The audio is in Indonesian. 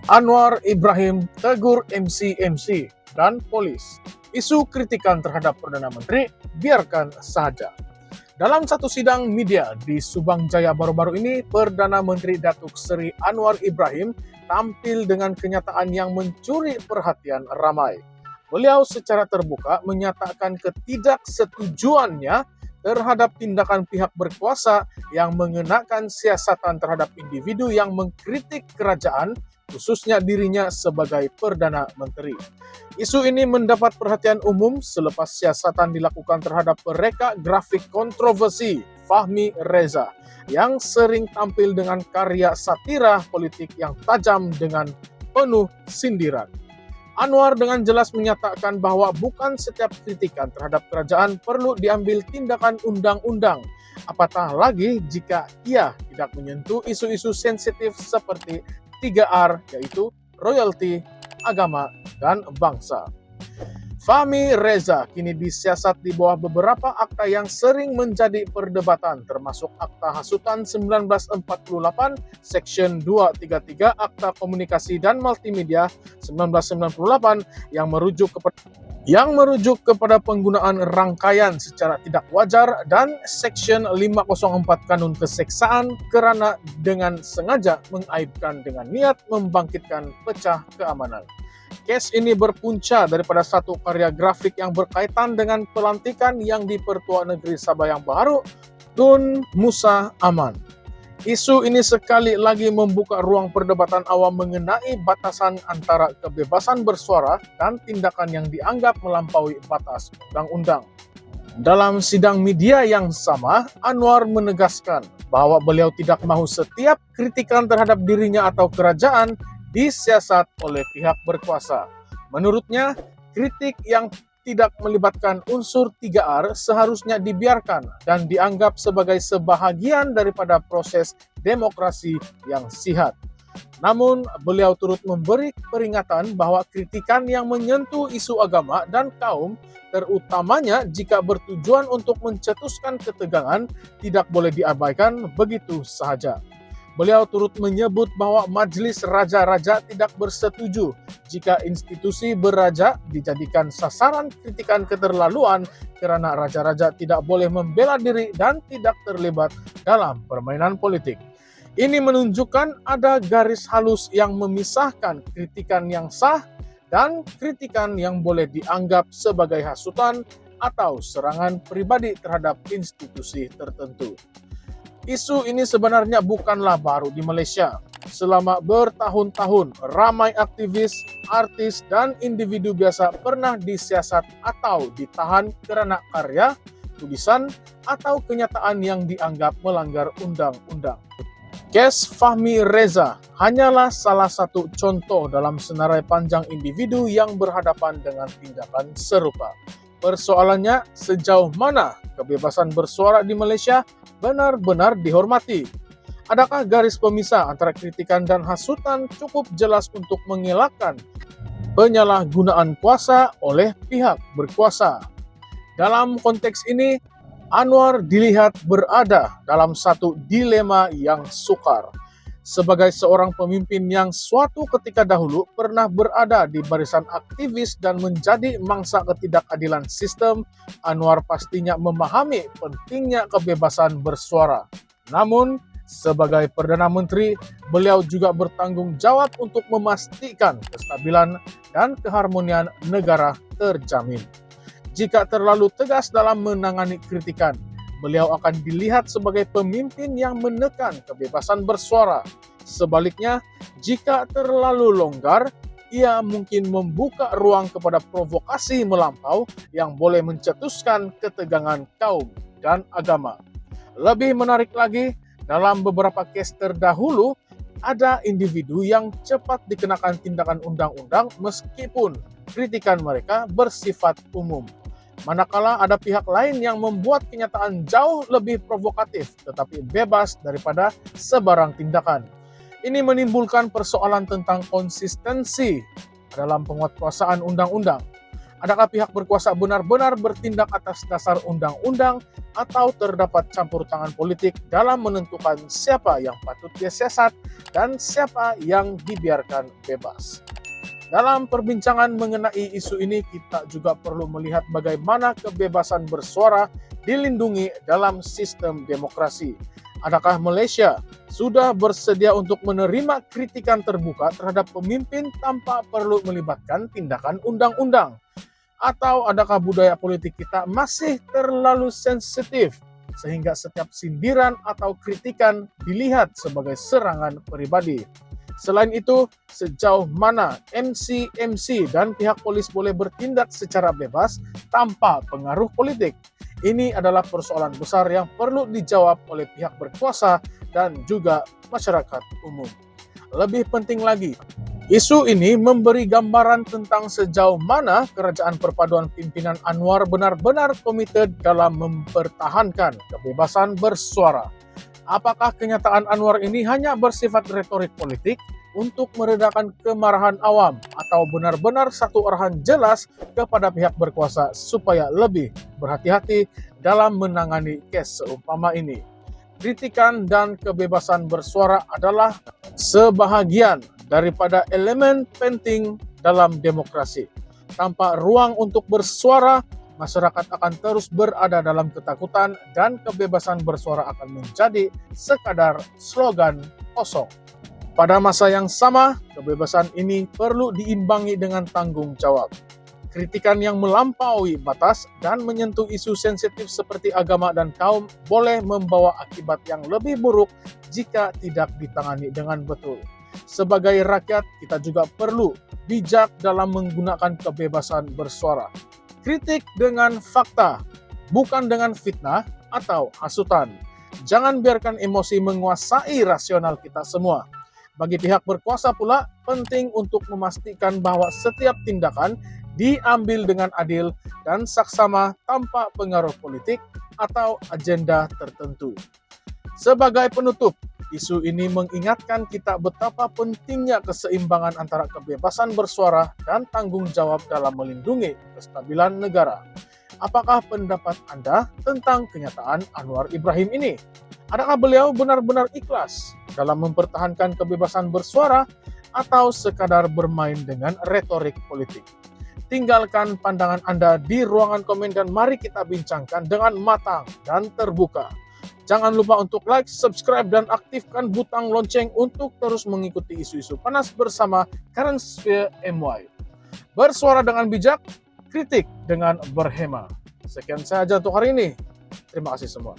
Anwar Ibrahim tegur MC dan polis. Isu kritikan terhadap Perdana Menteri biarkan saja. Dalam satu sidang media di Subang Jaya baru-baru ini, Perdana Menteri Datuk Seri Anwar Ibrahim tampil dengan kenyataan yang mencuri perhatian ramai. Beliau secara terbuka menyatakan ketidaksetujuannya terhadap tindakan pihak berkuasa yang mengenakan siasatan terhadap individu yang mengkritik kerajaan, khususnya dirinya sebagai Perdana Menteri. Isu ini mendapat perhatian umum selepas siasatan dilakukan terhadap pereka grafik kontroversi Fahmi Reza yang sering tampil dengan karya satira politik yang tajam dengan penuh sindiran. Anwar dengan jelas menyatakan bahwa bukan setiap kritikan terhadap kerajaan perlu diambil tindakan undang-undang, apatah lagi jika ia tidak menyentuh isu-isu sensitif seperti 3R, yaitu royalti, agama, dan bangsa. Fahmi Reza kini disiasat di bawah beberapa akta yang sering menjadi perdebatan, termasuk Akta Hasutan 1948, Section 233 Akta Komunikasi dan Multimedia 1998 yang merujuk kepada penggunaan rangkaian secara tidak wajar, dan Section 504 Kanun Keseksaan kerana dengan sengaja mengaibkan dengan niat membangkitkan pecah keamanan. Kes ini berpunca daripada satu karya grafik yang berkaitan dengan pelantikan yang di Pertua Negeri Sabah yang baru, Tun Musa Aman. Isu ini sekali lagi membuka ruang perdebatan awam mengenai batasan antara kebebasan bersuara dan tindakan yang dianggap melampaui batas undang-undang. Dalam sidang media yang sama, Anwar menegaskan bahwa beliau tidak mahu setiap kritikan terhadap dirinya atau kerajaan disiasat oleh pihak berkuasa. Menurutnya, kritik yang tidak melibatkan unsur 3R seharusnya dibiarkan dan dianggap sebagai sebahagian daripada proses demokrasi yang sihat. Namun, beliau turut memberi peringatan bahwa kritikan yang menyentuh isu agama dan kaum, terutamanya jika bertujuan untuk mencetuskan ketegangan, tidak boleh diabaikan begitu sahaja. Beliau turut menyebut bahwa Majelis Raja-Raja tidak bersetuju jika institusi beraja dijadikan sasaran kritikan keterlaluan kerana raja-raja tidak boleh membela diri dan tidak terlibat dalam permainan politik. Ini menunjukkan ada garis halus yang memisahkan kritikan yang sah dan kritikan yang boleh dianggap sebagai hasutan atau serangan pribadi terhadap institusi tertentu. Isu ini sebenarnya bukanlah baru di Malaysia. Selama bertahun-tahun, ramai aktivis, artis, dan individu biasa pernah disiasat atau ditahan kerana karya, tulisan, atau kenyataan yang dianggap melanggar undang-undang. Kes Fahmi Reza hanyalah salah satu contoh dalam senarai panjang individu yang berhadapan dengan tindakan serupa. Persoalannya, sejauh mana kebebasan bersuara di Malaysia benar-benar dihormati? Adakah garis pemisah antara kritikan dan hasutan cukup jelas untuk mengelakkan penyalahgunaan kuasa oleh pihak berkuasa? Dalam konteks ini, Anwar dilihat berada dalam satu dilema yang sukar. Sebagai seorang pemimpin yang suatu ketika dahulu pernah berada di barisan aktivis dan menjadi mangsa ketidakadilan sistem, Anwar pastinya memahami pentingnya kebebasan bersuara. Namun, sebagai Perdana Menteri, beliau juga bertanggung jawab untuk memastikan kestabilan dan keharmonian negara terjamin. Jika terlalu tegas dalam menangani kritikan, beliau akan dilihat sebagai pemimpin yang menekan kebebasan bersuara. Sebaliknya, jika terlalu longgar, ia mungkin membuka ruang kepada provokasi melampau yang boleh mencetuskan ketegangan kaum dan agama. Lebih menarik lagi, dalam beberapa kes terdahulu, ada individu yang cepat dikenakan tindakan undang-undang meskipun kritikan mereka bersifat umum. Manakala ada pihak lain yang membuat kenyataan jauh lebih provokatif tetapi bebas daripada sebarang tindakan. Ini menimbulkan persoalan tentang konsistensi dalam penguatkuasaan undang-undang. Adakah pihak berkuasa benar-benar bertindak atas dasar undang-undang atau terdapat campur tangan politik dalam menentukan siapa yang patut disiasat dan siapa yang dibiarkan bebas? Dalam perbincangan mengenai isu ini, kita juga perlu melihat bagaimana kebebasan bersuara dilindungi dalam sistem demokrasi. Adakah Malaysia sudah bersedia untuk menerima kritikan terbuka terhadap pemimpin tanpa perlu melibatkan tindakan undang-undang? Atau adakah budaya politik kita masih terlalu sensitif sehingga setiap sindiran atau kritikan dilihat sebagai serangan pribadi? Selain itu, sejauh mana MC dan pihak polis boleh bertindak secara bebas tanpa pengaruh politik? Ini adalah persoalan besar yang perlu dijawab oleh pihak berkuasa dan juga masyarakat umum. Lebih penting lagi, isu ini memberi gambaran tentang sejauh mana kerajaan perpaduan pimpinan Anwar benar-benar komited dalam mempertahankan kebebasan bersuara. Apakah kenyataan Anwar ini hanya bersifat retorik politik untuk meredakan kemarahan awam atau benar-benar satu arahan jelas kepada pihak berkuasa supaya lebih berhati-hati dalam menangani kes seumpama ini? Kritikan dan kebebasan bersuara adalah sebahagian daripada elemen penting dalam demokrasi. Tanpa ruang untuk bersuara, masyarakat akan terus berada dalam ketakutan dan kebebasan bersuara akan menjadi sekadar slogan kosong. Pada masa yang sama, kebebasan ini perlu diimbangi dengan tanggung jawab. Kritikan yang melampaui batas dan menyentuh isu sensitif seperti agama dan kaum boleh membawa akibat yang lebih buruk jika tidak ditangani dengan betul. Sebagai rakyat, kita juga perlu bijak dalam menggunakan kebebasan bersuara. Kritik dengan fakta, bukan dengan fitnah atau hasutan. Jangan biarkan emosi menguasai rasional kita semua. Bagi pihak berkuasa pula, penting untuk memastikan bahwa setiap tindakan diambil dengan adil dan saksama tanpa pengaruh politik atau agenda tertentu. Sebagai penutup, isu ini mengingatkan kita betapa pentingnya keseimbangan antara kebebasan bersuara dan tanggung jawab dalam melindungi kestabilan negara. Apakah pendapat Anda tentang kenyataan Anwar Ibrahim ini? Adakah beliau benar-benar ikhlas dalam mempertahankan kebebasan bersuara atau sekadar bermain dengan retorik politik? Tinggalkan pandangan Anda di ruangan komen dan mari kita bincangkan dengan matang dan terbuka. Jangan lupa untuk like, subscribe, dan aktifkan butang lonceng untuk terus mengikuti isu-isu panas bersama Current Sphere MY. Bersuara dengan bijak, kritik dengan berhema. Sekian saja untuk hari ini. Terima kasih semua.